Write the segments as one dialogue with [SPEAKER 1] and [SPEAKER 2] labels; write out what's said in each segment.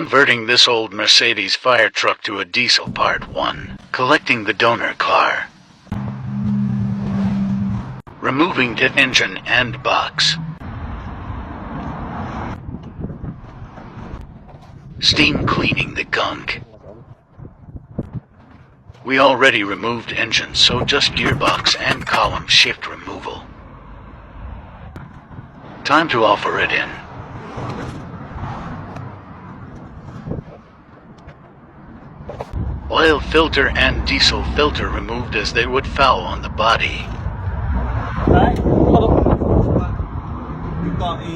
[SPEAKER 1] Converting this old Mercedes Firetruck to a diesel Part 1. Collecting the donor car. Removing the engine and box. Steam cleaning the gunk. We already removed engine, so just gearbox and column shift removal. Time to offer it in. Oil filter and diesel filter removed as they would foul on the body.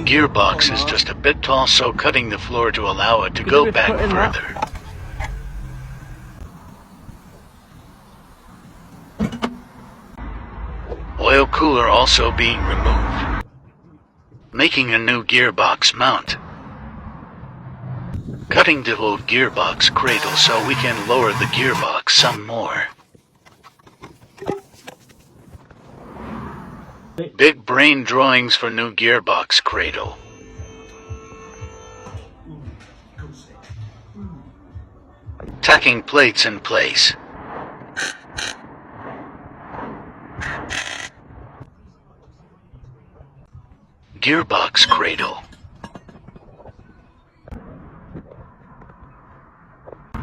[SPEAKER 1] Gearbox is just a bit tall, so cutting the floor to allow it to go back further. Oil cooler also being removed. Making a new gearbox mount. Cutting the old gearbox cradle so we can lower the gearbox some more. Big brain drawings for new gearbox cradle. Tacking plates in place. Gearbox cradle.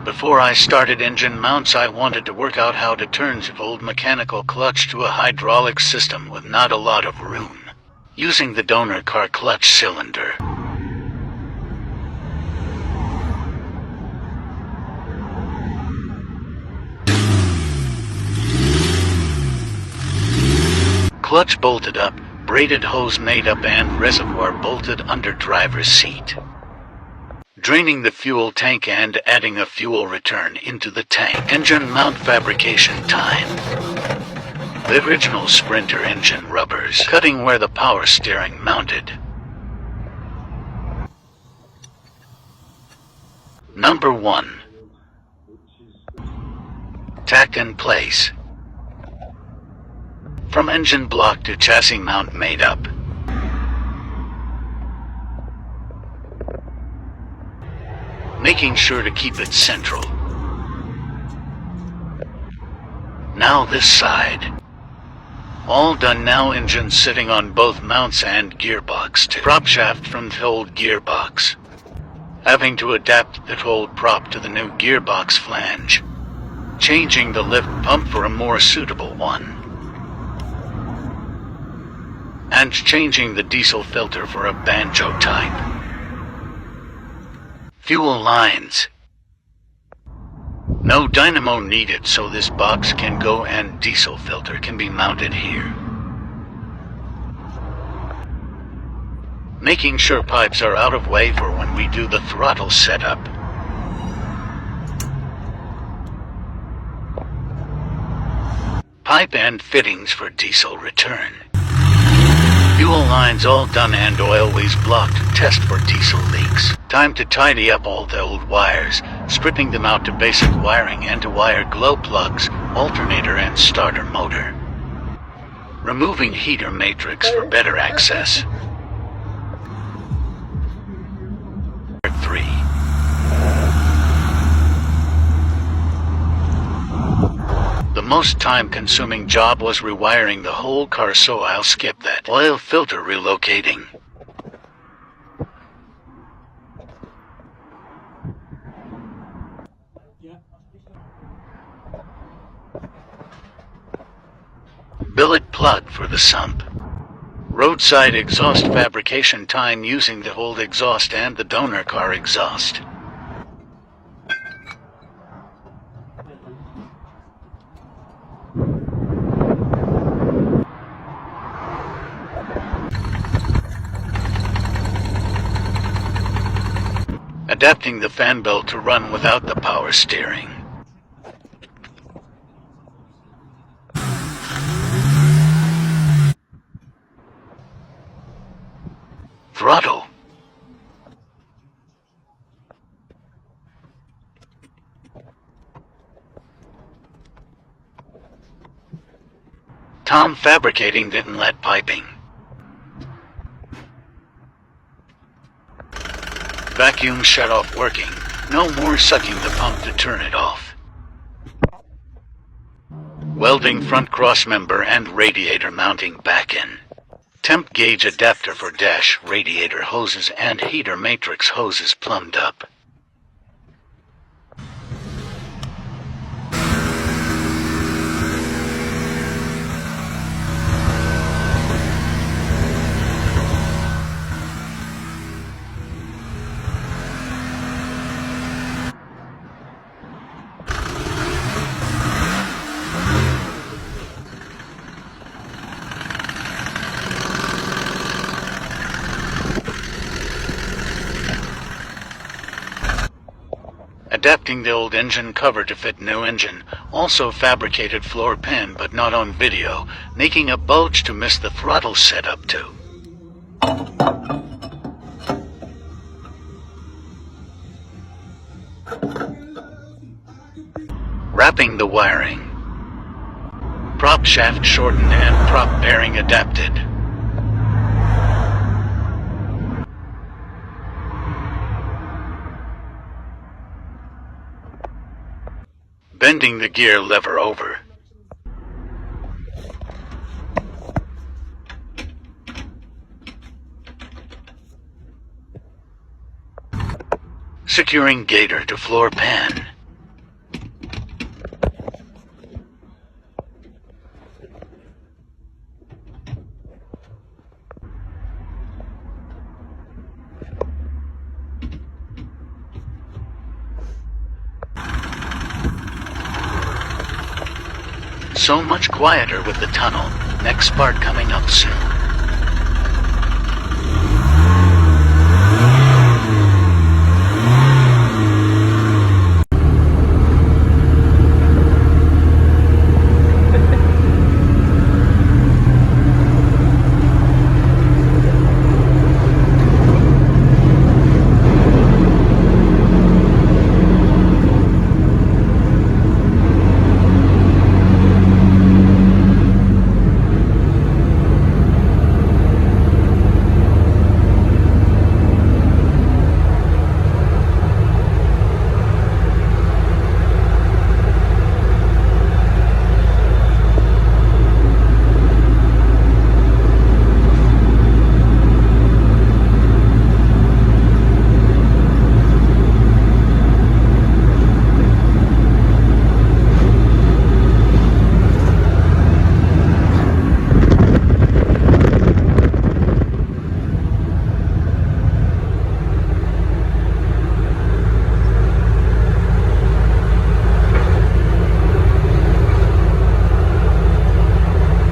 [SPEAKER 1] Before I started engine mounts, I wanted to work out how to turn the old mechanical clutch to a hydraulic system with not a lot of room, using the donor car clutch cylinder. Clutch bolted up, braided hose made up, and reservoir bolted under driver's seat. Draining the fuel tank and adding a fuel return into the tank. Engine mount fabrication time. The original Sprinter engine rubbers. Cutting where the power steering mounted. Number 1. Tacked in place. From engine block to chassis mount made up. Making sure to keep it central. Now this side. All done now, engine sitting on both mounts and gearbox to prop shaft from the old gearbox. Having to adapt the old prop to the new gearbox flange. Changing the lift pump for a more suitable one. And changing the diesel filter for a banjo type. Fuel lines. No dynamo needed, so this box can go and diesel filter can be mounted here. Making sure pipes are out of way for when we do the throttle setup. Pipe and fittings for diesel return. Fuel lines all done and oil ways blocked to test for diesel leaks. Time to tidy up all the old wires, stripping them out to basic wiring and to wire glow plugs, alternator and starter motor. Removing heater matrix for better access. 3. The most time-consuming job was rewiring the whole car, so I'll skip that. Oil filter relocating. Billet plug for the sump. Roadside exhaust fabrication time using the old exhaust and the donor car exhaust. Adapting the fan belt to run without the power steering. Throttle. Tom fabricating the inlet piping. Vacuum shut-off working. No more sucking the pump to turn it off. Welding front crossmember and radiator mounting back in. Temp gauge adapter for dash, radiator hoses and heater matrix hoses plumbed up. Adapting the old engine cover to fit new engine. Also fabricated floor pan, but not on video, making a bulge to miss the throttle setup too. Wrapping the wiring. Prop shaft shortened and prop bearing adapted. Bending the gear lever over. Securing gator to floor pan. So much quieter with the tunnel. Next part coming up soon.